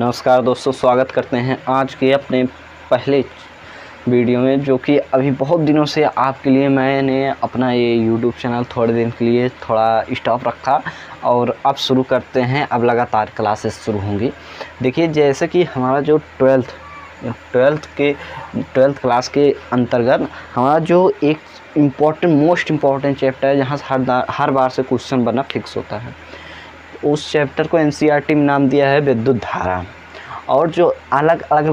नमस्कार दोस्तों, स्वागत करते हैं आज के अपने पहले वीडियो में, जो कि अभी बहुत दिनों से आपके लिए मैंने अपना ये YouTube चैनल थोड़े दिन के लिए थोड़ा स्टॉप रखा और अब शुरू करते हैं। अब लगातार क्लासेस शुरू होंगी। देखिए, जैसे कि हमारा जो ट्वेल्थ क्लास के अंतर्गत हमारा जो एक मोस्ट इम्पॉर्टेंट चैप्टर है, जहाँ हर बार से क्वेश्चन बनना फिक्स होता है, उस चैप्टर को NCERT में नाम दिया है विद्युत धारा। और जो अलग अलग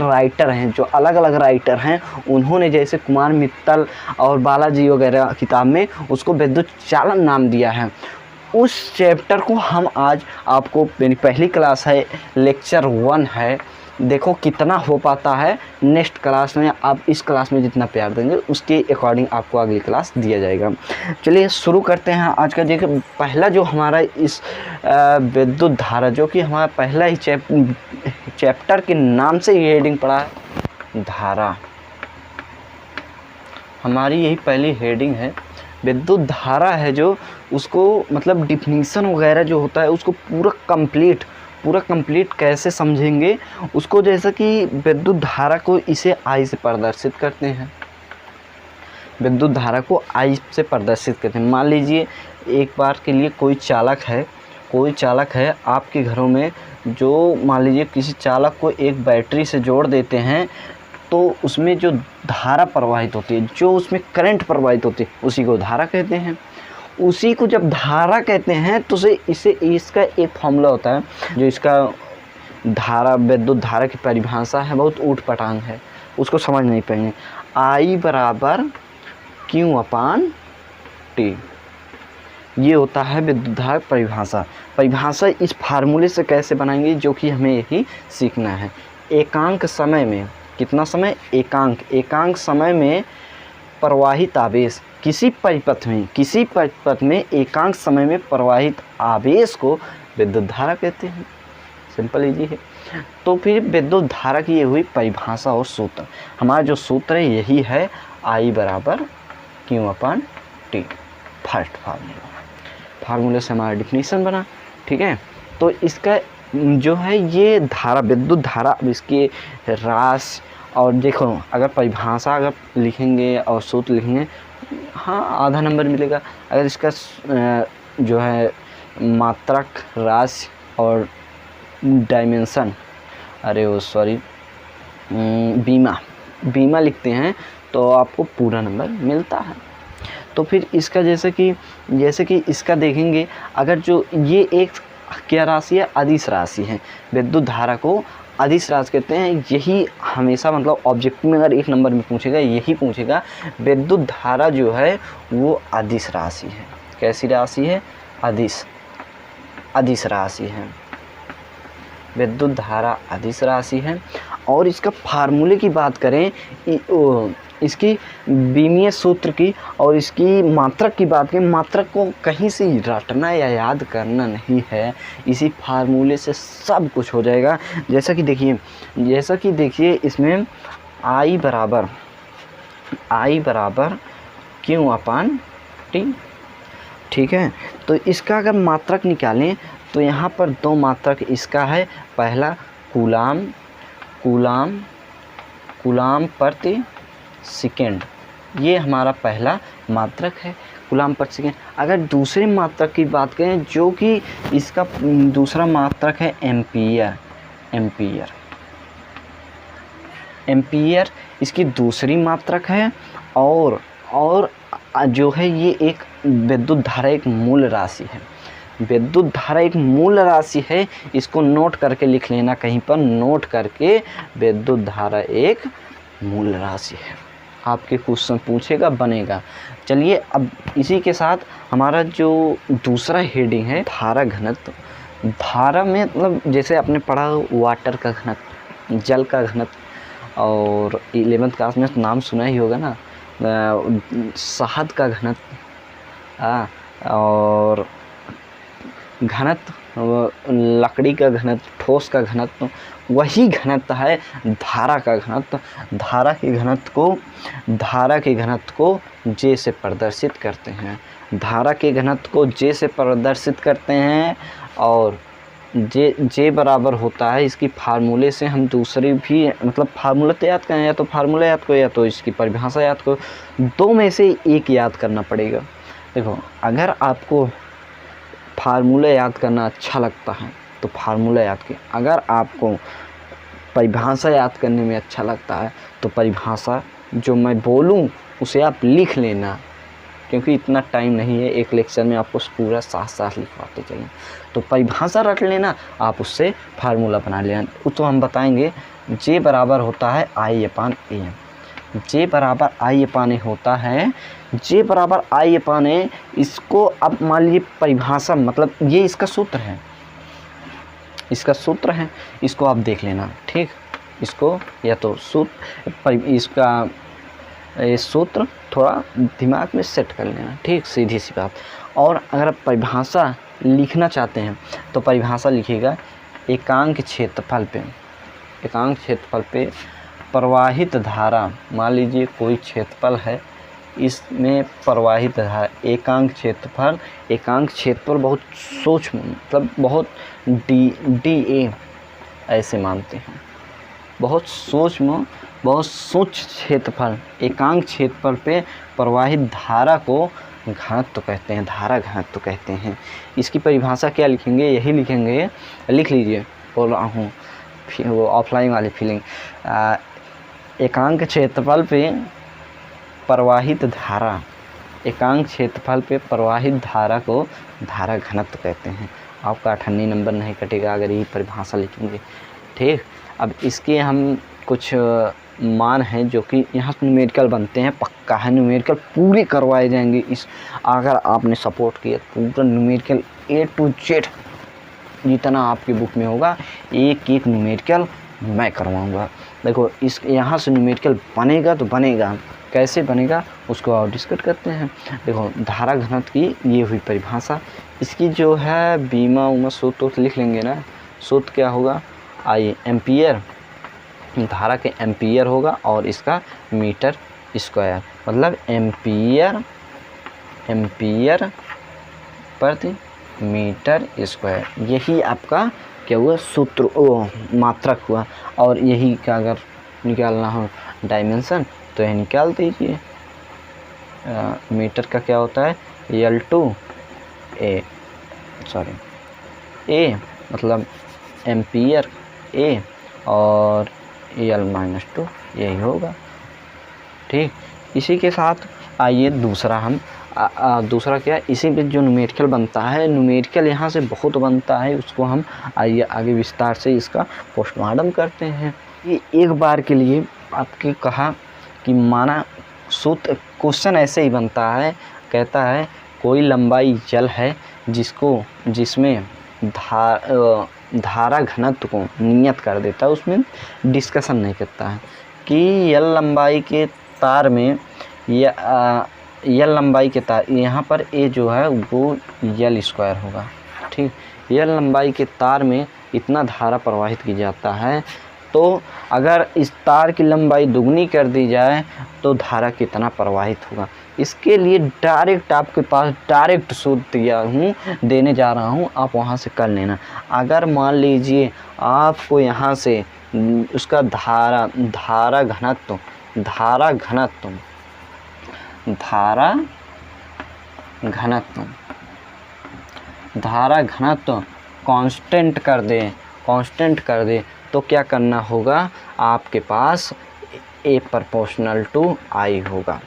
राइटर हैं उन्होंने, जैसे कुमार मित्तल और बालाजी वगैरह किताब में उसको विद्युत चालन नाम दिया है। उस चैप्टर को हम आज आपको, मेरी पहली क्लास है, लेक्चर 1 है, देखो कितना हो पाता है। नेक्स्ट क्लास में आप इस क्लास में जितना प्यार देंगे उसके अकॉर्डिंग आपको अगली क्लास दिया जाएगा। चलिए शुरू करते हैं आज का। देखिए, पहला जो हमारा इस विद्युत धारा, जो कि हमारा पहला ही चैप्टर के नाम से ये हेडिंग पड़ा है, धारा। हमारी यही पहली हेडिंग है, विद्युत धारा है। जो उसको मतलब डिफिनीशन वगैरह जो होता है उसको पूरा कंप्लीट कैसे समझेंगे उसको। जैसा कि विद्युत धारा को इसे I से प्रदर्शित करते हैं, विद्युत धारा को I से प्रदर्शित करते हैं। मान लीजिए एक बार के लिए कोई चालक है आपके घरों में, जो मान लीजिए किसी चालक को एक बैटरी से जोड़ देते हैं, तो उसमें जो धारा प्रवाहित होती है, जो उसमें करंट प्रवाहित होती है, उसी को धारा कहते हैं। उसी को जब धारा कहते हैं तो इसका एक फॉर्मूला होता है, जो इसका विद्युत धारा की परिभाषा है, बहुत ऊट पटांग है, उसको समझ नहीं पाएंगे। I बराबर Q/T, ये होता है विद्युत धारा परिभाषा। इस फार्मूले से कैसे बनाएंगे, जो कि हमें यही सीखना है। एकांक समय में, कितना समय? एकांक समय में प्रवाहित आवेश, किसी परिपथ में एकांक समय में प्रवाहित आवेश को विद्युत धारा कहते हैं। सिंपल इजी है। तो फिर विद्युत धारा की ये हुई परिभाषा और सूत्र। हमारा जो सूत्र है यही है, I बराबर Q/T, फर्स्ट फार्मूले से हमारा डिफिनीशन बना। ठीक है, तो इसका जो है ये धारा, विद्युत धारा, अब इसके राशि और देखो, अगर परिभाषा अगर लिखेंगे और सूत्र लिखेंगे, हाँ, आधा नंबर मिलेगा। अगर इसका जो है मात्रक, राशि और डायमेंशन, बीमा लिखते हैं तो आपको पूरा नंबर मिलता है। तो फिर इसका जैसे कि इसका देखेंगे, अगर जो ये एक क्या राशि है, अदिश राशि है। विद्युत धारा को अदिश राशि कहते हैं। यही हमेशा मतलब ऑब्जेक्टिव में अगर एक नंबर में पूछेगा, यही पूछेगा, विद्युत धारा जो है वो अदिश राशि है। कैसी राशि है? अदिश राशि है। विद्युत धारा अदिश राशि है। और इसका फार्मूले की बात करें, इसकी बीमीय सूत्र की और इसकी मात्रक की बात करें, मात्रक को कहीं से रटना या याद करना नहीं है, इसी फार्मूले से सब कुछ हो जाएगा। जैसा कि देखिए इसमें I बराबर Q/T। ठीक है, तो इसका अगर मात्रक निकालें तो यहाँ पर दो मात्रक इसका है। पहला कूलाम प्रति सेकेंड, ये हमारा पहला मात्रक है, कूलाम प्रति सेकेंड। अगर दूसरे मात्रक की बात करें, जो कि इसका दूसरा मात्रक है एम्पीयर, इसकी दूसरी मात्रक है। और जो है ये एक विद्युत धारा एक मूल राशि है। इसको नोट करके लिख लेना, कहीं पर नोट करके, विद्युत धारा एक मूल राशि है। आपके क्वेश्चन पूछेगा, बनेगा। चलिए, अब इसी के साथ हमारा जो दूसरा हेडिंग है, धारा घनत्व। धारा में मतलब जैसे आपने पढ़ा वाटर का घनत्व, जल का घनत्व, और 11th क्लास में नाम सुना ही होगा ना, शहद का घनत्व, और घनत्व, लकड़ी का घनत्व, ठोस का घनत्व, वही घनत्व है धारा का घनत्व। धारा के घनत्व को J से प्रदर्शित करते हैं। और जे बराबर होता है, इसकी फार्मूले से हम दूसरी भी मतलब फार्मूला तो याद करें, या तो फार्मूला याद करो या तो इसकी परिभाषा याद करो, दो में से एक याद करना पड़ेगा। देखो अगर आपको फार्मूला याद करना अच्छा लगता है तो फार्मूला याद करें, अगर आपको परिभाषा याद करने में अच्छा लगता है तो परिभाषा जो मैं बोलूं उसे आप लिख लेना, क्योंकि इतना टाइम नहीं है एक लेक्चर में आपको पूरा साथ साथ लिखवाते चलें। तो परिभाषा रख लेना, आप उससे फार्मूला बना लेना। तो हम बताएंगे जे बराबर होता है I/A। जे बराबर I/A होता है, जे बराबर I/A। इसको अब मान लीजिए परिभाषा मतलब ये इसका सूत्र है, इसका सूत्र है, इसको आप देख लेना, ठीक। इसको या तो सूत्र, इसका सूत्र थोड़ा दिमाग में सेट कर लेना, ठीक, सीधी सी बात। और अगर आप परिभाषा लिखना चाहते हैं तो परिभाषा लिखिएगा एकांक क्षेत्रफल पे, एकांक क्षेत्रफल पे प्रवाहित धारा, मान लीजिए कोई क्षेत्रफल है, इसमें प्रवाहित धारा एकांक क्षेत्रफल, एकांक क्षेत्रफल बहुत सूक्ष्म मतलब बहुत DA ऐसे मानते हैं, बहुत सूक्ष्म क्षेत्रफल, एकांक क्षेत्रफल पे प्रवाहित धारा को घनत्व कहते हैं, धारा घनत्व कहते हैं। इसकी परिभाषा क्या लिखेंगे, यही लिखेंगे, लिख लीजिए, बोल रहा हूँ वो ऑफलाइन वाली फीलिंग। एकांक क्षेत्रफल पे प्रवाहित धारा, एकांक क्षेत्रफल पे प्रवाहित धारा को धारा घनत्व कहते हैं। आपका 98 नंबर नहीं कटेगा अगर यही परिभाषा लिखेंगे, ठीक। अब इसके हम कुछ मान हैं जो कि यहाँ से न्यूमेरिकल बनते हैं, पक्का है न्यूमेरिकल पूरे करवाए जाएंगे। इस अगर आपने सपोर्ट किया पूरा न्यूमेरिकल A to Z जितना आपकी बुक में होगा, एक एक न्यूमेरिकल मैं करवाऊँगा। देखो इस यहाँ से न्यूमेरिकल बनेगा तो बनेगा, कैसे बनेगा उसको और डिस्कस करते हैं। देखो धारा घनत्व की ये हुई परिभाषा, इसकी जो है बीमा उमा सूत्र लिख लेंगे ना। सूत्र क्या होगा, आइए एम्पियर, धारा के एम्पियर होगा और इसका मीटर स्क्वायर, मतलब एम्पियर प्रति मीटर स्क्वायर, यही आपका क्या हुआ सूत्र, मात्रक हुआ। और यही का अगर निकालना हो डायमेंशन तो यह निकाल दीजिए। मीटर का क्या होता है A मतलब एम्पियर A और L-2 यही होगा, ठीक। इसी के साथ आइए दूसरा हम दूसरा क्या, इसी पे जो न्यूमेरिकल बनता है, न्यूमेरिकल यहाँ से बहुत बनता है, उसको हम आइए आगे विस्तार से इसका पोस्टमार्टम करते हैं। ये एक बार के लिए आपके कहा कि माना सूत्र क्वेश्चन ऐसे ही बनता है, कहता है कोई लंबाई जल है जिसमें धारा घनत्व को नियत कर देता है, उसमें डिस्कशन नहीं करता है कि L लंबाई के तार में L लंबाई के तार, यहाँ पर A जो है वो L² होगा, ठीक। L लंबाई के तार में इतना धारा प्रवाहित की जाता है, तो अगर इस तार की लंबाई दुगनी कर दी जाए तो धारा कितना प्रवाहित होगा। इसके लिए डायरेक्ट आपके पास डायरेक्ट सूत्र दिया हूँ, देने जा रहा हूँ, आप वहाँ से कर लेना। अगर मान लीजिए आपको यहाँ से उसका धारा घनत्व कांस्टेंट कर दे तो क्या करना होगा, आपके पास A प्रोपोर्शनल टू I होगा,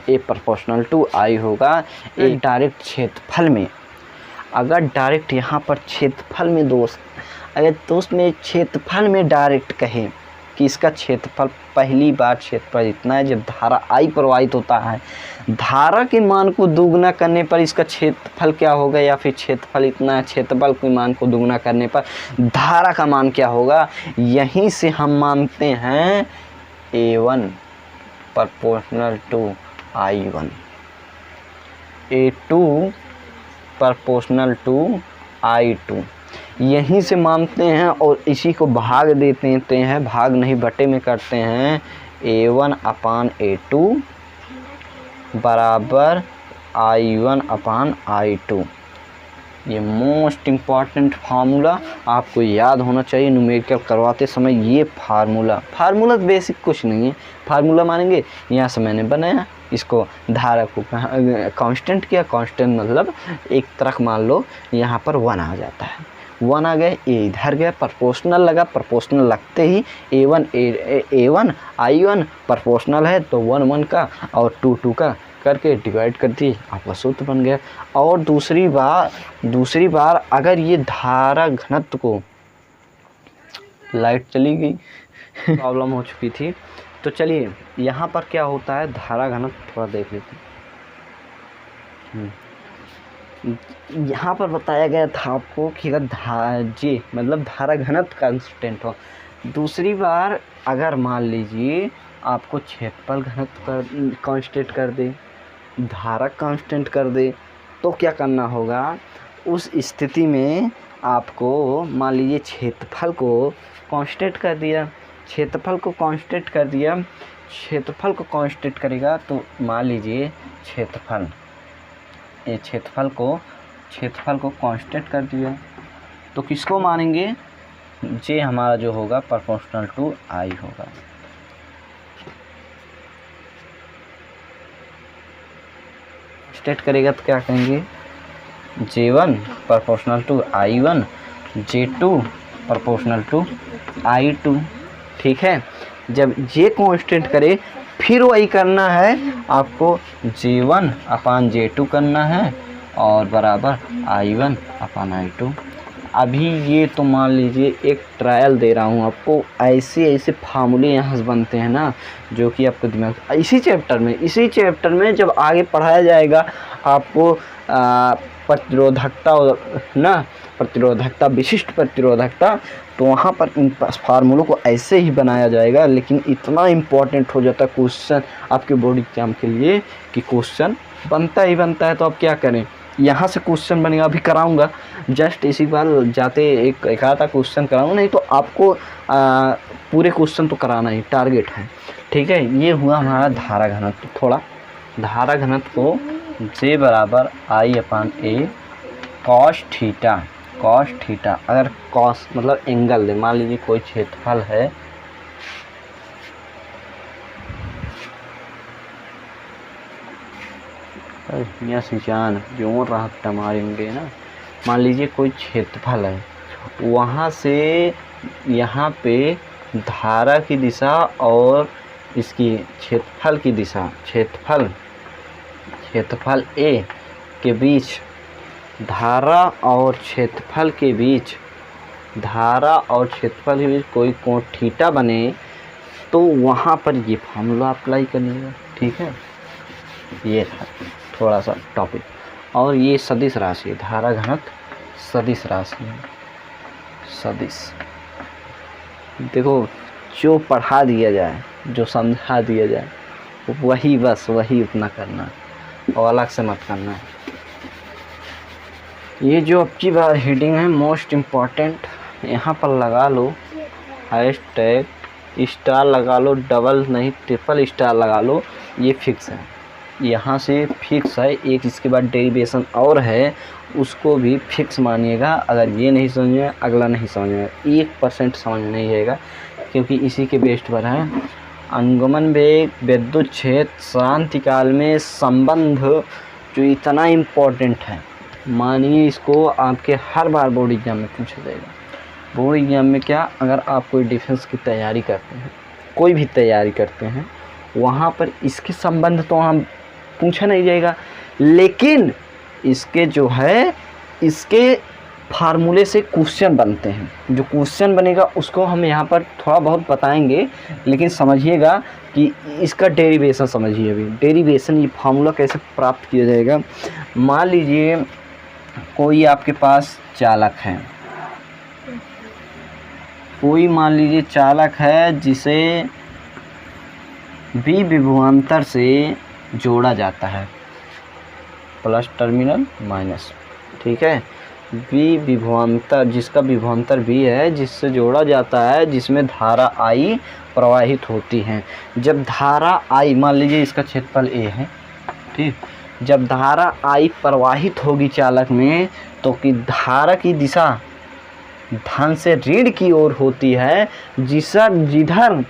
A प्रोपोर्शनल टू I होगा। एक डायरेक्ट क्षेत्रफल में, अगर डायरेक्ट यहाँ पर क्षेत्रफल में अगर दोस्त में क्षेत्रफल में डायरेक्ट कहे कि इसका क्षेत्रफल, पहली बार क्षेत्रफल इतना है, जब धारा I प्रवाहित होता है, धारा के मान को दुगना करने पर इसका क्षेत्रफल क्या होगा, या फिर क्षेत्रफल इतना है, क्षेत्रफल के मान को दुगना करने पर धारा का मान क्या होगा। यहीं से हम मानते हैं A1 proportional to I1, A2 proportional to I2, यहीं से मानते हैं। और इसी को भाग देते हैं, भाग नहीं बटे में करते हैं, A1/A2 बराबर I1/I2। ये मोस्ट इम्पॉर्टेंट फार्मूला आपको याद होना चाहिए न्यूमेरिकल करवाते समय। ये फार्मूला बेसिक कुछ नहीं है, फार्मूला मानेंगे यहाँ से मैंने बनाया, इसको धारा को कांस्टेंट किया, कांस्टेंट मतलब एक तरह मान लो यहाँ पर 1 आ जाता है, 1 आ गए, ए इधर गया, प्रोपोर्शनल लगा, प्रोपोर्शनल लगते ही A1 I1 प्रोपोर्शनल है तो 1 1 का और 2 2 का करके डिवाइड कर दिए, आपका सूत्र बन गया। और दूसरी बार अगर ये धारा घनत्व को, लाइट चली गई प्रॉब्लम हो चुकी थी, तो चलिए यहाँ पर क्या होता है धारा घनत्व थोड़ा देख लेते हैं। यहाँ पर बताया गया था आपको कि अगर जे मतलब धारा घनत्व कांस्टेंट हो, दूसरी बार अगर मान लीजिए आपको क्षेत्रफल घनत्व कांस्टेंट कर दे, धारा कांस्टेंट कर दे, तो क्या करना होगा उस स्थिति में आपको मान लीजिए क्षेत्रफल को कांस्टेंट कर दिया, क्षेत्रफल को कांस्टेंट करेगा तो मान लीजिए क्षेत्रफल को कांस्टेंट कर दिया तो किसको मानेंगे, जे हमारा जो होगा प्रोपोर्शनल टू आई होगा। कांस्टेंट करेगा तो क्या कहेंगे, J1 proportional to I1, J2 proportional to I2। ठीक है, जब J कांस्टेंट करे फिर वही करना है आपको, J1 अपान J2 करना है और बराबर I1 अपान I2। अभी ये तो मान लीजिए एक ट्रायल दे रहा हूँ आपको, ऐसे फार्मूले यहाँ से बनते हैं ना जो कि आपको दिमाग इसी चैप्टर में जब आगे पढ़ाया जाएगा आपको प्रतिरोधकता विशिष्ट प्रतिरोधकता, तो वहाँ पर इन फार्मूलों को ऐसे ही बनाया जाएगा। लेकिन इतना इम्पोर्टेंट हो जाता है क्वेश्चन आपके बोर्ड एग्जाम के लिए कि क्वेश्चन बनता है। तो अब क्या करें, यहाँ से क्वेश्चन बनेगा, अभी कराऊंगा जस्ट इसी बार जाते एक आधा क्वेश्चन कराऊंगा, नहीं तो आपको पूरे क्वेश्चन तो कराना ही टारगेट है। ठीक है, ये हुआ हमारा धारा घनत्व। थोड़ा धारा घनत्व को J बराबर I upon A cos theta, अगर कॉस मतलब एंगल दे, मान लीजिए कोई क्षेत्रफल है, यहाँ से जान जोर रहा मारेंगे ना, मान लीजिए कोई क्षेत्रफल है, वहाँ से यहाँ पे धारा की दिशा और इसकी क्षेत्रफल की दिशा, क्षेत्रफल A के बीच धारा और क्षेत्रफल के बीच कोई कोण थीटा बने तो वहाँ पर ये फार्मूला अप्लाई करिएगा। ठीक है, ये था थोड़ा सा टॉपिक। और ये सदिश राशि है, धारा घनत्व सदिश राशि है। देखो जो पढ़ा दिया जाए, जो समझा दिया जाए वही उतना करना और अलग से मत करना। ये जो अब की बार हेडिंग है मोस्ट इम्पॉर्टेंट, यहाँ पर लगा लो हैशटैग स्टार लगा लो, डबल नहीं ट्रिपल स्टार लगा लो, ये फिक्स है, यहाँ से फिक्स है। एक इसके बाद डेरिवेशन और है, उसको भी फिक्स मानिएगा। अगर ये नहीं समझ में अगला नहीं समझ में 1% समझ में नहीं आएगा, क्योंकि इसी के बेस्ट पर है। अनुगमन वेग, विद्युत क्षेत्र, शांतिकाल में संबंध जो इतना इम्पोर्टेंट है, मानिए इसको आपके हर बार बोर्ड एग्जाम में पूछा जाएगा। बोर्ड एग्जाम में क्या, अगर आप कोई डिफेंस की तैयारी करते हैं, कोई भी तैयारी करते हैं, वहाँ पर इसके संबंध तो हम पूछा नहीं जाएगा, लेकिन इसके जो है इसके फार्मूले से क्वेश्चन बनते हैं। जो क्वेश्चन बनेगा उसको हम यहाँ पर थोड़ा बहुत बताएंगे, लेकिन समझिएगा कि इसका डेरिवेशन समझिए। अभी डेरिवेशन, ये फार्मूला कैसे प्राप्त किया जाएगा। मान लीजिए कोई आपके पास चालक है, मान लीजिए चालक है जिसे बी विभवांतर से जोड़ा जाता है, प्लस टर्मिनल माइनस। ठीक है, बी विभवांतर, जिसका विभवांतर बी है, जिससे जोड़ा जाता है, जिसमें धारा आई प्रवाहित होती है। जब धारा आई, मान लीजिए इसका क्षेत्रफल ए है, ठीक, जब धारा I प्रवाहित होगी चालक में तो कि धारा की दिशा धन से ऋण की ओर होती है, जिधर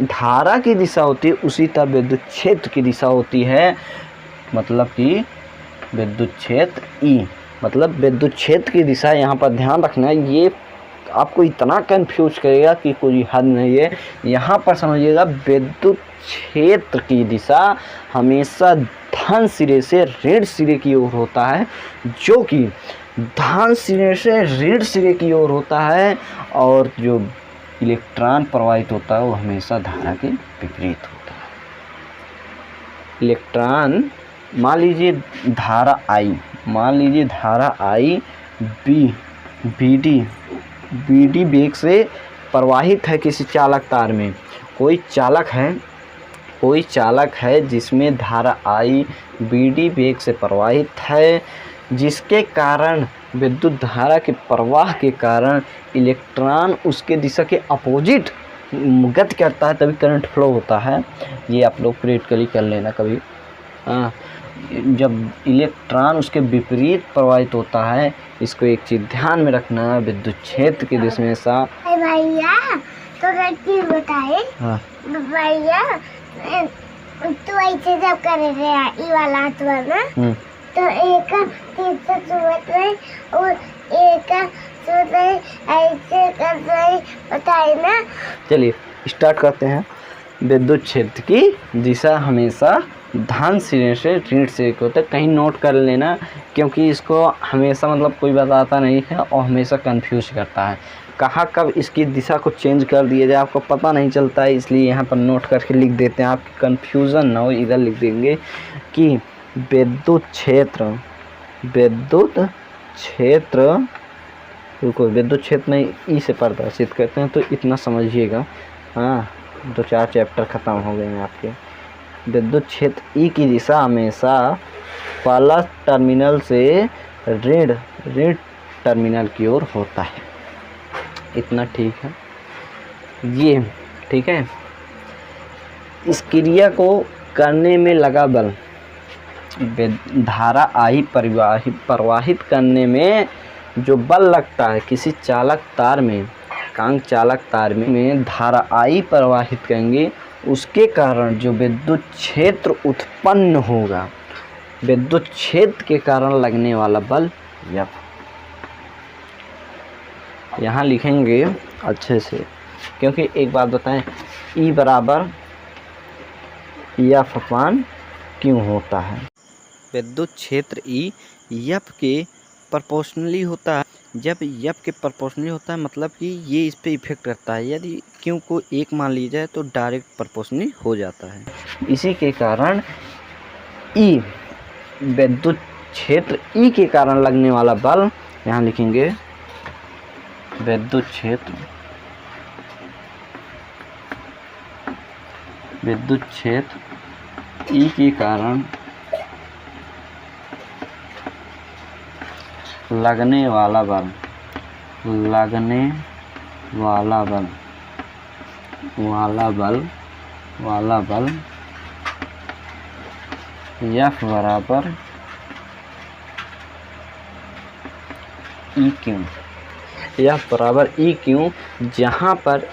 धारा की दिशा होती है उसी तरह विद्युत क्षेत्र की दिशा होती है। मतलब कि विद्युत क्षेत्र E, मतलब विद्युत क्षेत्र की दिशा यहाँ पर ध्यान रखना है। ये आपको इतना कंफ्यूज करेगा कि कोई हद नहीं है। यहाँ पर समझिएगा, विद्युत क्षेत्र की दिशा हमेशा धन सिरे से ऋण सिरे की ओर होता है, जो कि धन सिरे से ऋण सिरे की ओर होता है, और जो इलेक्ट्रॉन प्रवाहित होता है वो हमेशा धारा के विपरीत होता है। इलेक्ट्रॉन, मान लीजिए धारा I BD वेग से प्रवाहित है किसी चालक तार में। कोई चालक है जिसमें धारा I BD वेग से प्रवाहित है, जिसके कारण विद्युत धारा के प्रवाह के कारण इलेक्ट्रॉन उसके दिशा के अपोजिट गति करता है, तभी करंट फ्लो होता है। ये आप लोग प्रैक्टिकली कर लेना कभी। जब इलेक्ट्रॉन उसके विपरीत प्रवाहित होता है, इसको एक चीज़ ध्यान में रखना है, विद्युत क्षेत्र की दिशा में सा भैया तो चीज बताए। हाँ भैया तो ऐसे जब कर रहे हैं ई वाला तो ना, तो एक चीज से सुबह रहे और एक सुबह ऐसे कर रहे, बताए ना। चलिए स्टार्ट करते हैं। विद्युत क्षेत्र की दिशा हमेशा धन सिरे से ऋण सिरे की होता है। कहीं नोट कर लेना, क्योंकि इसको हमेशा मतलब कोई बताता नहीं है और हमेशा कंफ्यूज करता है। कहाँ कब इसकी दिशा को चेंज कर दिया जाए आपको पता नहीं चलता है, इसलिए यहाँ पर नोट करके लिख देते हैं, आपकी कन्फ्यूज़न ना हो। इधर लिख देंगे कि विद्युत क्षेत्र नहीं ई से परिभाषित करते हैं, तो इतना समझिएगा। हाँ, 2-4 चैप्टर ख़त्म हो गए हैं आपके। विद्युत क्षेत्र ई की दिशा हमेशा प्लस टर्मिनल से ऋण टर्मिनल की ओर होता है। इतना ठीक है, ये ठीक है। इस क्रिया को करने में लगा बल, धारा I प्रवाहित करने में जो बल लगता है किसी चालक तार में, कांच चालक तार में धारा I प्रवाहित करेंगे, उसके कारण जो विद्युत क्षेत्र उत्पन्न होगा, विद्युत क्षेत्र के कारण लगने वाला बल F। यहाँ लिखेंगे अच्छे से, क्योंकि एक बात बताएं, E बराबर F अपान क्यों होता है। विद्युत क्षेत्र E F के प्रोपोर्शनली होता है। जब F के प्रोपोर्शनली होता है मतलब कि ये इस पे इफेक्ट करता है। यदि Q को 1 मान ली जाए तो डायरेक्ट प्रोपोर्शनली हो जाता है। इसी के कारण E, विद्युत क्षेत्र E के कारण लगने वाला बल, यहाँ लिखेंगे विद्युत क्षेत्र E के कारण लगने वाला बल F बराबर EQ। F बराबर EQ, जहाँ पर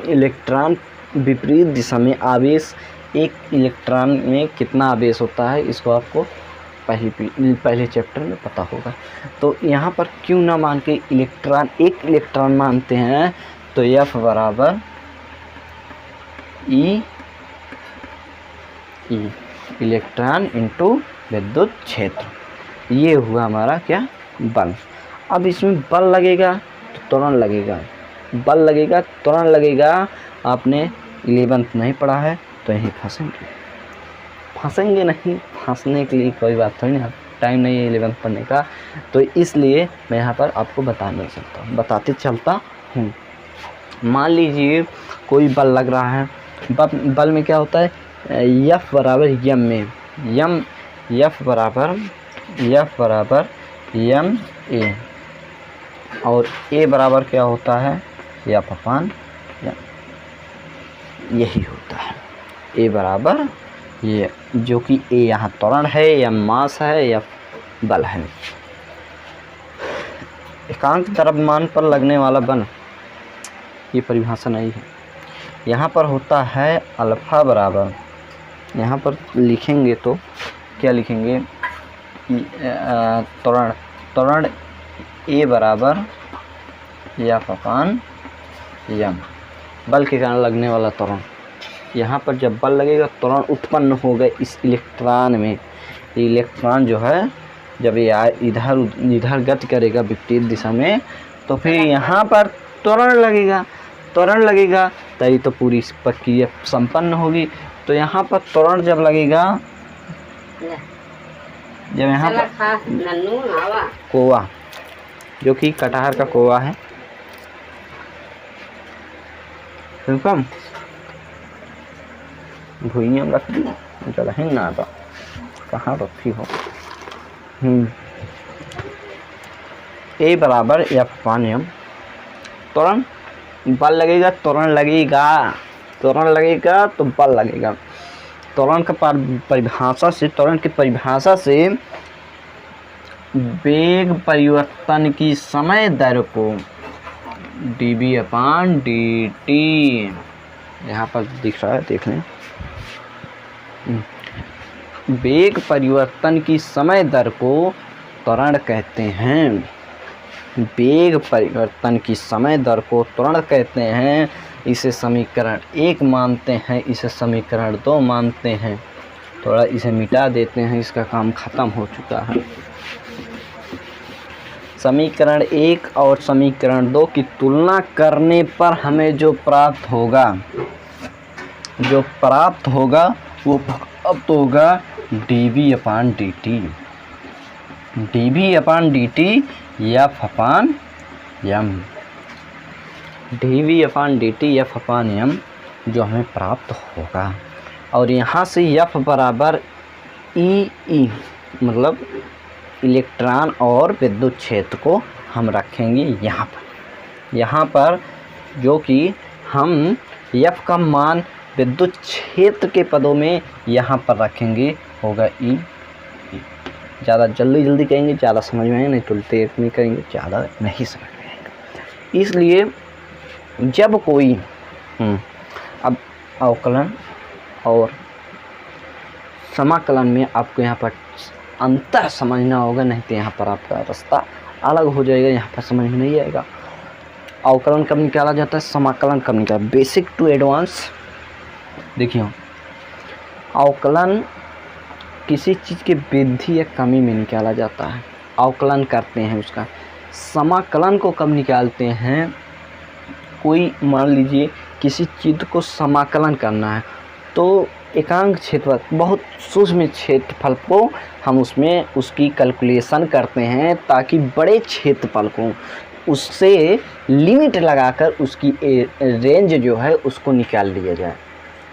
इलेक्ट्रॉन विपरीत दिशा में आवेश, एक इलेक्ट्रॉन में कितना आवेश होता है इसको आपको पहले चैप्टर में पता होगा। तो यहाँ पर क्यों ना मान के एक इलेक्ट्रॉन मानते हैं, तो F बराबर E इलेक्ट्रॉन इंटू विद्युत क्षेत्र। ये हुआ हमारा क्या, बल। अब इसमें बल लगेगा तो त्वरण लगेगा, आपने 11th नहीं पढ़ा है तो यहीं फंसेंगे नहीं। फंसने के लिए कोई बात थोड़ी ना, टाइम नहीं है 11th पढ़ने का, तो इसलिए मैं यहाँ पर आपको बताते चलता हूँ। मान लीजिए कोई बल लग रहा है, बल में क्या होता है, F बराबर M में F बराबर M A, और A बराबर क्या होता है, F अपान M, यही होता है। ए बराबर ये, जो कि ए यहाँ त्वरण है या मास है या बल है। एकांक द्रव्यमान पर लगने वाला बल, ये परिभाषा नहीं है। यहाँ पर होता है अल्फा बराबर, यहाँ पर लिखेंगे तो क्या लिखेंगे, त्वरण ए बराबर एफ अपान एम, बल के कारण लगने वाला त्वरण। यहाँ पर जब बल लगेगा त्वरण उत्पन्न होगा इस इलेक्ट्रॉन में। इलेक्ट्रॉन जो है जब ये इधर गति करेगा विपरीत दिशा में, तो फिर यहाँ पर त्वरण लगेगा तभी तो पूरी प्रक्रिया संपन्न होगी। तो यहाँ पर त्वरण जब लगेगा, जब यहाँ पर कोवा, जो कि कटहर का कोवा है, कम भुइयाँ रख दी चला है ना, तो कहाँ रखी हो। ए बराबर एफ अपान एम, त्वरण बल लगेगा, त्वरण लगेगा तो बल लगेगा। त्वरण का परिभाषा से, त्वरण की परिभाषा से वेग परिवर्तन की समय दर को dv अपान dt, यहाँ पर दिख रहा है, देख लें। वेग परिवर्तन की समय दर को त्वरण कहते हैं। वेग परिवर्तन की समय दर को त्वरण कहते हैं। इसे समीकरण 1 मानते हैं, इसे समीकरण 2 मानते हैं। थोड़ा इसे मिटा देते हैं, इसका काम ख़त्म हो चुका है। समीकरण 1 और समीकरण 2 की तुलना करने पर हमें जो प्राप्त होगा वो प्राप्त होगा dv अपान dt, dv अपान dt एफ अपान एम, dv अपान dt एफ अपान एम जो हमें प्राप्त होगा। और यहाँ से एफ बराबर ई मतलब इलेक्ट्रॉन और विद्युत क्षेत्र को हम रखेंगे यहाँ पर जो कि हम एफ का मान विद्युत क्षेत्र के पदों में यहाँ पर रखेंगे, होगा ई। ज़्यादा जल्दी कहेंगे ज़्यादा समझ में आएगा, नहीं तो देर नहीं करेंगे ज़्यादा नहीं समझ में आएगा। इसलिए जब कोई अब अवकलन और समाकलन में आपको यहाँ पर अंतर समझना होगा, नहीं तो यहाँ पर आपका रास्ता अलग हो जाएगा, यहाँ पर समझ में नहीं आएगा। अवकलन कब निकाला जाता है, समाकलन कब निकाला, बेसिक टू एडवांस। देखिए अवकलन किसी चीज़ की वृद्धि या कमी में निकाला जाता है, अवकलन करते हैं उसका। समाकलन को कब निकालते हैं, कोई मान लीजिए किसी चीज़ को समाकलन करना है तो एकांक क्षेत्रफल, बहुत सूक्ष्म क्षेत्रफल को हम उसमें उसकी कैलकुलेशन करते हैं ताकि बड़े क्षेत्रफल को उससे लिमिट लगाकर उसकी रेंज जो है उसको निकाल लिया जाए।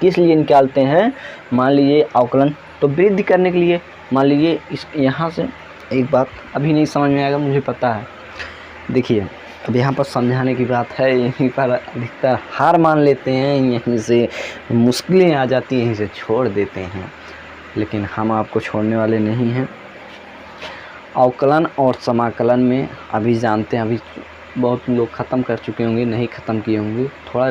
किस लिए निकालते हैं, मान लीजिए अवकलन तो वृद्धि करने के लिए। मान लीजिए इस यहाँ से एक बात अभी नहीं समझ में आएगा, मुझे पता है। देखिए अब यहाँ पर समझाने की बात है, यहीं पर अधिकतर हार मान लेते हैं, यहीं से मुश्किलें आ जाती हैं, यहीं से छोड़ देते हैं, लेकिन हम आपको छोड़ने वाले नहीं हैं। अवकलन और समाकलन में अभी जानते हैं, अभी बहुत लोग ख़त्म कर चुके होंगे, नहीं ख़त्म किए होंगे, थोड़ा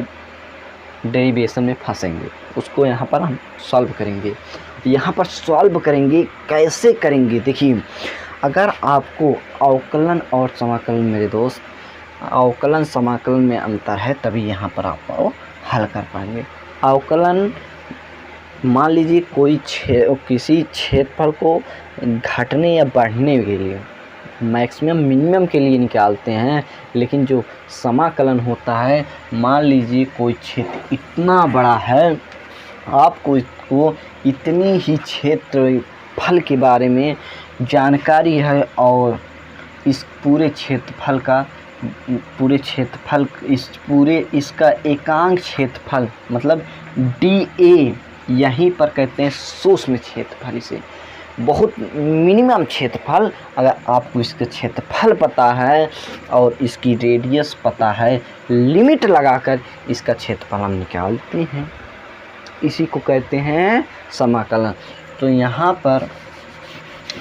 डेरिवेशन में फंसेंगे, उसको यहाँ पर हम सॉल्व करेंगे। यहाँ पर सॉल्व करेंगे, कैसे करेंगे, देखिए अगर आपको अवकलन और समाकलन, मेरे दोस्त अवकलन समाकलन में अंतर है तभी यहाँ पर आप हल कर पाएंगे। अवकलन मान लीजिए कोई किसी क्षेत्रफल को घटने या बढ़ने के लिए मैक्सिमम मिनिमम के लिए निकालते हैं, लेकिन जो समाकलन होता है मान लीजिए कोई क्षेत्र इतना बड़ा है, आपको इसको इतनी ही क्षेत्रफल के बारे में जानकारी है और इस पूरे क्षेत्रफल इसका एकांक क्षेत्रफल मतलब DA यहीं पर कहते हैं सूक्ष्म क्षेत्रफल, इसे बहुत मिनिमम क्षेत्रफल। अगर आपको इसका क्षेत्रफल पता है और इसकी रेडियस पता है, लिमिट लगाकर इसका क्षेत्रफल हम निकालते हैं। इसी को कहते हैं समाकलन। तो यहाँ पर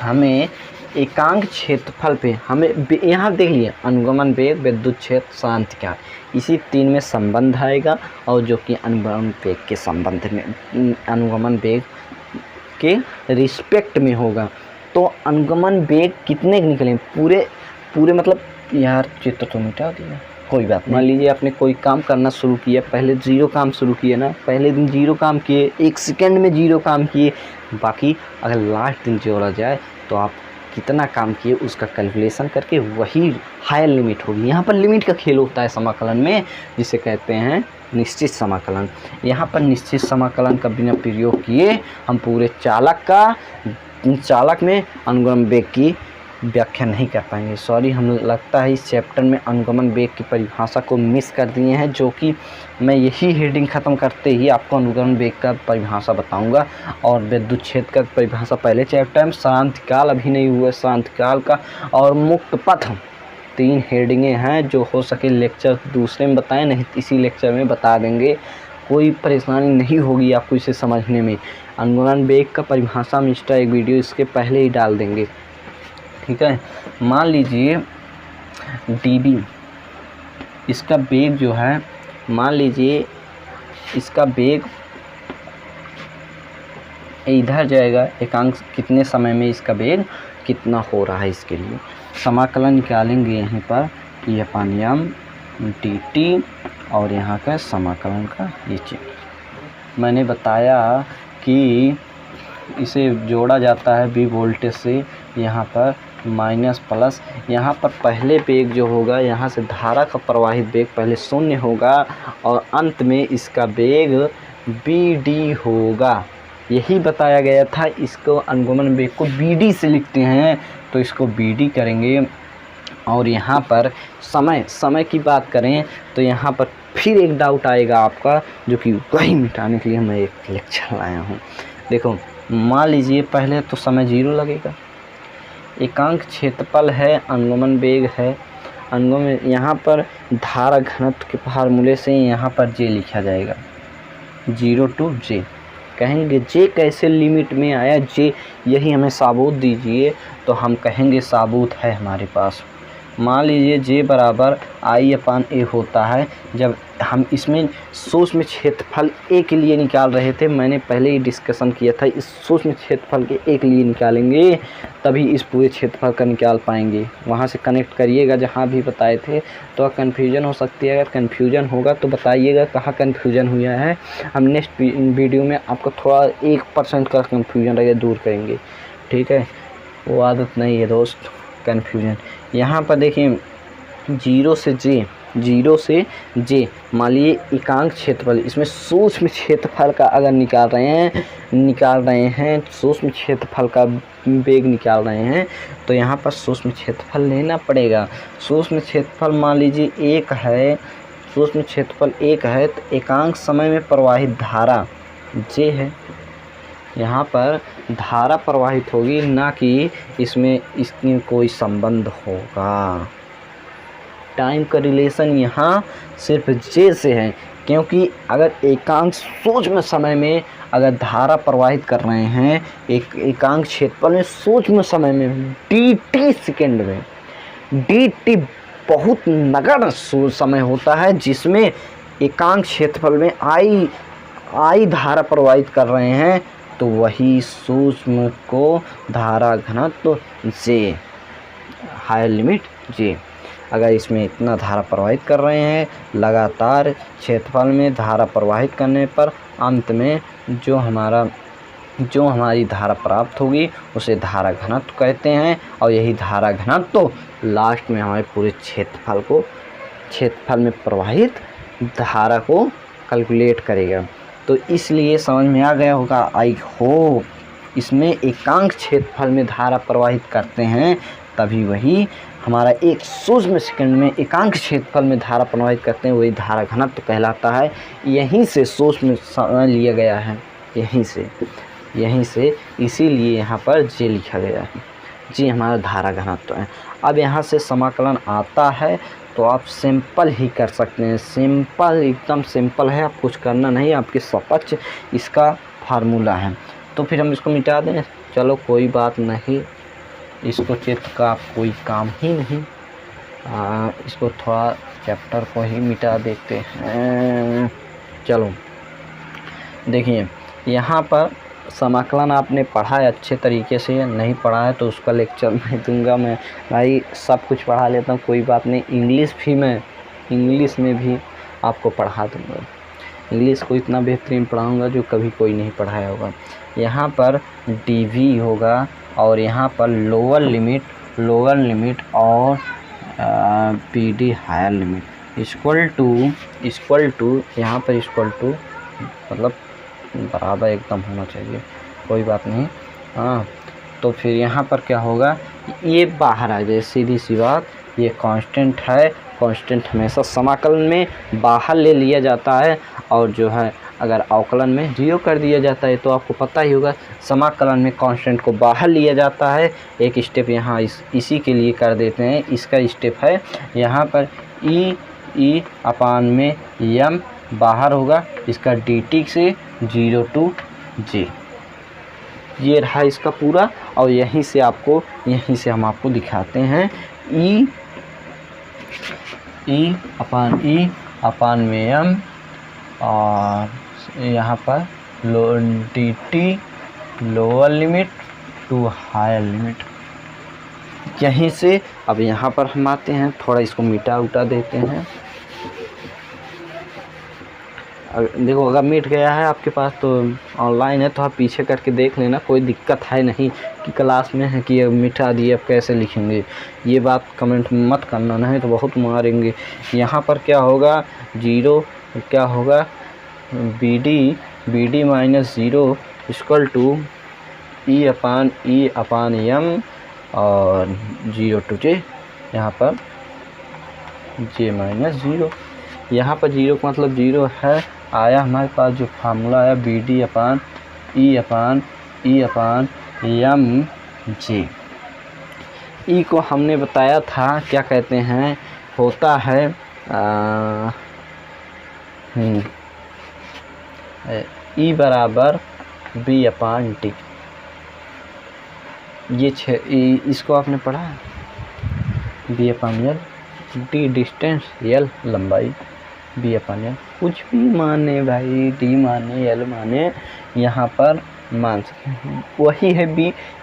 हमें एकांक क्षेत्रफल पे हमें यहाँ देख लिए अनुगमन वेग, विद्युत क्षेत्र, शांतिकाल, इसी तीन में संबंध आएगा और जो कि अनुगमन वेग के संबंध में, अनुगमन वेग के रिस्पेक्ट में होगा। तो अनुगमन वेग कितने निकले पूरे मतलब यार चित्र तो मिटा दिया, कोई बात नहीं। मान लीजिए आपने कोई काम करना शुरू किया, पहले 0 काम शुरू किए ना, पहले दिन 0 काम किए, 1 सेकेंड में 0 काम किए, बाकी अगर लास्ट दिन जोड़ा जाए तो आप कितना काम किए उसका कैलकुलेशन करके वही हायर लिमिट होगी। यहाँ पर लिमिट का खेल होता है समाकलन में, जिसे कहते हैं निश्चित समाकलन। यहाँ पर निश्चित समाकलन का बिना प्रयोग किए हम पूरे चालक में अनुगमन वेग की व्याख्या नहीं कर पाएंगे। सॉरी, हम लगता है इस चैप्टर में अनुगमन वेग की परिभाषा को मिस कर दिए हैं, जो कि मैं यही हेडिंग ख़त्म करते ही आपको अनुगमन वेग का परिभाषा बताऊंगा। और विद्युत क्षेत्र का परिभाषा पहले चैप्टर में, शांतिकाल अभी नहीं हुआ, शांतिकाल का और मुक्त पथ, 3 हेडिंगें हैं जो हो सके लेक्चर दूसरे में बताएं, नहीं इसी लेक्चर में बता देंगे, कोई परेशानी नहीं होगी आपको इसे समझने में। अनुगमन वेग का परिभाषा में इंस्टा एक वीडियो इसके पहले ही डाल देंगे, ठीक है। मान लीजिए dB, इसका वेग जो है, मान लीजिए इसका वेग इधर जाएगा, एकांक कितने समय में इसका वेग कितना हो रहा है, इसके लिए समाकलन निकालेंगे यहीं पर, ये पानियम dt और यहाँ का समाकलन का ये चिन्ह। मैंने बताया कि इसे जोड़ा जाता है B वोल्टेज से, यहाँ पर माइनस प्लस, यहाँ पर पहले वेग जो होगा, यहाँ से धारा का प्रवाहित वेग पहले 0 होगा और अंत में इसका वेग BD होगा। यही बताया गया था। इसको अनुगमन वेग को BD से लिखते हैं, तो इसको BD करेंगे। और यहाँ पर समय की बात करें तो यहाँ पर फिर एक डाउट आएगा आपका, जो कि वही मिटाने के लिए मैं एक लेक्चर लाया हूँ। देखो, मान लीजिए पहले तो समय 0 लगेगा, एकांक क्षेत्रफल है, अनुगमन वेग है, अनुगमन यहाँ पर धारा घनत्व के फार्मूले से यहाँ पर J लिखा जाएगा, 0 to J। कहेंगे J कैसे लिमिट में आया, J यही हमें साबूत दीजिए, तो हम कहेंगे साबूत है हमारे पास। मान लीजिए J बराबर I/A होता है। जब हम इसमें सूक्ष्म क्षेत्रफल A के लिए निकाल रहे थे, मैंने पहले ही डिस्कशन किया था, इस सूक्ष्म क्षेत्रफल के A के लिए निकालेंगे तभी इस पूरे क्षेत्रफल का निकाल पाएंगे। वहाँ से कनेक्ट करिएगा जहाँ भी बताए थे, तो कन्फ्यूजन हो सकती है। अगर कन्फ्यूजन होगा तो बताइएगा कहाँ कन्फ्यूजन हुआ है, हम नेक्स्ट वीडियो में आपको थोड़ा 1% का कन्फ्यूजन रहेगा दूर करेंगे, ठीक है। वो आदत नहीं है दोस्त कन्फ्यूजन। यहाँ पर देखिए 0 से J, मान लीजिए एकांक क्षेत्रफल, इसमें सूक्ष्म क्षेत्रफल का अगर निकाल रहे हैं सूक्ष्म क्षेत्रफल का वेग निकाल रहे हैं, तो यहाँ पर सूक्ष्म क्षेत्रफल लेना पड़ेगा। सूक्ष्म क्षेत्रफल मान लीजिए 1 है, सूक्ष्म क्षेत्रफल 1 है, तो एकांक समय में प्रवाहित धारा J है। यहाँ पर धारा प्रवाहित होगी, ना कि इसमें कोई संबंध होगा। टाइम का रिलेशन यहाँ सिर्फ J से है, क्योंकि अगर एकांक सूक्ष्म समय में अगर धारा प्रवाहित कर रहे हैं, एकांक क्षेत्रफल में सूक्ष्म समय में dt सेकेंड में, dt बहुत नगण्य समय होता है, जिसमें एकांक क्षेत्रफल में I धारा प्रवाहित कर रहे हैं, तो वही सूक्ष्म को धारा घनत्व J, हायर लिमिट J। अगर इसमें इतना धारा प्रवाहित कर रहे हैं लगातार क्षेत्रफल में, धारा प्रवाहित करने पर अंत में जो हमारी धारा प्राप्त होगी उसे धारा घनत्व कहते हैं। और यही धारा घनत्व लास्ट में हमारे पूरे क्षेत्रफल में प्रवाहित धारा को कैलकुलेट करेगा। तो इसलिए समझ में आ गया होगा, आई होप। इसमें एकांक क्षेत्रफल में धारा प्रवाहित करते हैं, तभी वही हमारा एक सूक्ष्म सेकंड में एकांक क्षेत्रफल में धारा प्रवाहित करते हैं, वही धारा घनत्व कहलाता है। यहीं से सूक्ष्म समय लिया गया है, यहीं से इसीलिए यहाँ पर J लिखा गया है। J हमारा धारा घनत्व है। अब यहाँ से समाकलन आता है तो आप सिंपल ही कर सकते हैं, सिंपल, एकदम सिंपल है, आप कुछ करना नहीं, आपके समक्ष इसका फार्मूला है। तो फिर हम इसको मिटा दें, चलो कोई बात नहीं, इसको चित्र का कोई काम ही नहीं, इसको थोड़ा चैप्टर को ही मिटा देते हैं। चलो देखिए, यहाँ पर समाकलन आपने पढ़ा है अच्छे तरीके से, नहीं पढ़ा है तो उसका लेक्चर मैं दूंगा। मैं भाई सब कुछ पढ़ा लेता हूँ, कोई बात नहीं। इंग्लिश में भी आपको पढ़ा दूंगा, इंग्लिश को इतना बेहतरीन पढ़ाऊंगा जो कभी कोई नहीं पढ़ाया होगा। यहाँ पर डीवी होगा और यहाँ पर लोअर लिमिट और PD higher limit equal to यहाँ पर इक्वल टू मतलब बराबर एकदम होना चाहिए, कोई बात नहीं। हाँ, तो फिर यहाँ पर क्या होगा, ये बाहर आ जाए, सीधी सी बात, ये कांस्टेंट है। कांस्टेंट हमेशा समाकलन में बाहर ले लिया जाता है और जो है अगर अवकलन में 0 कर दिया जाता है। तो आपको पता ही होगा समाकलन में कांस्टेंट को बाहर लिया जाता है। एक स्टेप यहाँ इसी के लिए कर देते हैं, इसका स्टेप है यहाँ पर ई अपान में m बाहर होगा, इसका dt से 0 to j, ये रहा इसका पूरा। और यहीं से हम आपको दिखाते हैं ई अपान में m और यहाँ पर dt lower limit to higher limit. यहीं से अब यहाँ पर हम आते हैं, थोड़ा इसको मिटा उटा देते हैं। देखो अगर मिट गया है आपके पास तो ऑनलाइन है तो आप पीछे करके देख लेना, कोई दिक्कत है नहीं कि क्लास में है कि अब मिटा दिए अब कैसे लिखेंगे, ये बात कमेंट में मत करना, नहीं तो बहुत मारेंगे। यहाँ पर क्या होगा, 0 क्या होगा, bd minus 0 equal to E upon m और 0 to j, यहाँ पर j माइनस 0, यहाँ पर 0 का मतलब 0 है। आया हमारे पास जो फार्मूला आया bd अपान ई अपान m j। ई को हमने बताया था क्या कहते हैं, होता है ई बराबर b अपान डी। ये इसको आपने पढ़ा है, b अपान एल, डी डिस्टेंस, एल लंबाई, b अपान एल, कुछ भी माने भाई, d माने एल माने, यहाँ पर मान सकते हैं वही है।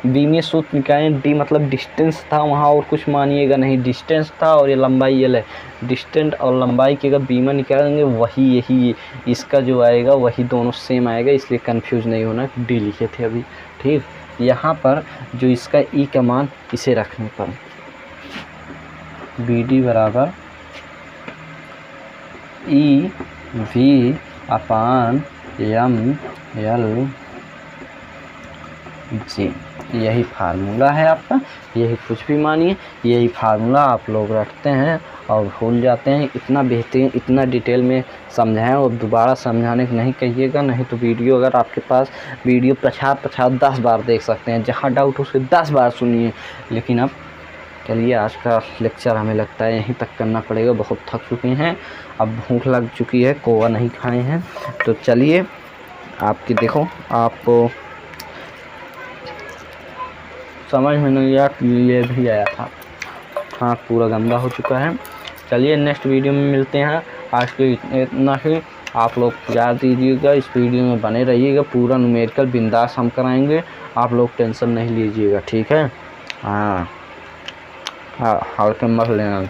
b में सूत्र निकालें, d मतलब डिस्टेंस था वहाँ, और कुछ मानिएगा नहीं, डिस्टेंस था और ये लंबाई एल है, डिस्टेंस और लंबाई के अगर b में निकालेंगे वही यही इसका जो आएगा वही दोनों सेम आएगा, इसलिए कंफ्यूज नहीं होना, d लिखे थे अभी, ठीक। यहाँ पर जो इसका e का मान इसे रखने पर bd बराबर E V upon m l जी, यही फार्मूला है आपका, यही कुछ भी मानिए, यही फार्मूला आप लोग रखते हैं और भूल जाते हैं। इतना बेहतरीन, इतना डिटेल में समझाएं और दोबारा समझाने को नहीं कहिएगा, नहीं तो वीडियो अगर आपके पास वीडियो पछाड़ 10 बार देख सकते हैं, जहाँ डाउट हो उसे 10 बार सुनिए। लेकिन अब चलिए, आज का लेक्चर हमें लगता है यहीं तक करना पड़ेगा, बहुत थक चुके हैं, अब भूख लग चुकी है, कोवा नहीं खाए हैं। तो चलिए, आपकी देखो आपको समझ में नहीं आया, ये भी आया था, हाँ पूरा गंदा हो चुका है। चलिए नेक्स्ट वीडियो में मिलते हैं, आज के इतना ही। आप लोग याद दीजिएगा, इस वीडियो में बने रहिएगा, पूरा न्यूमेरिकल बिंदास हम कराएंगे, आप लोग टेंशन नहीं लीजिएगा, ठीक है। हाँ हल्के मत लेना।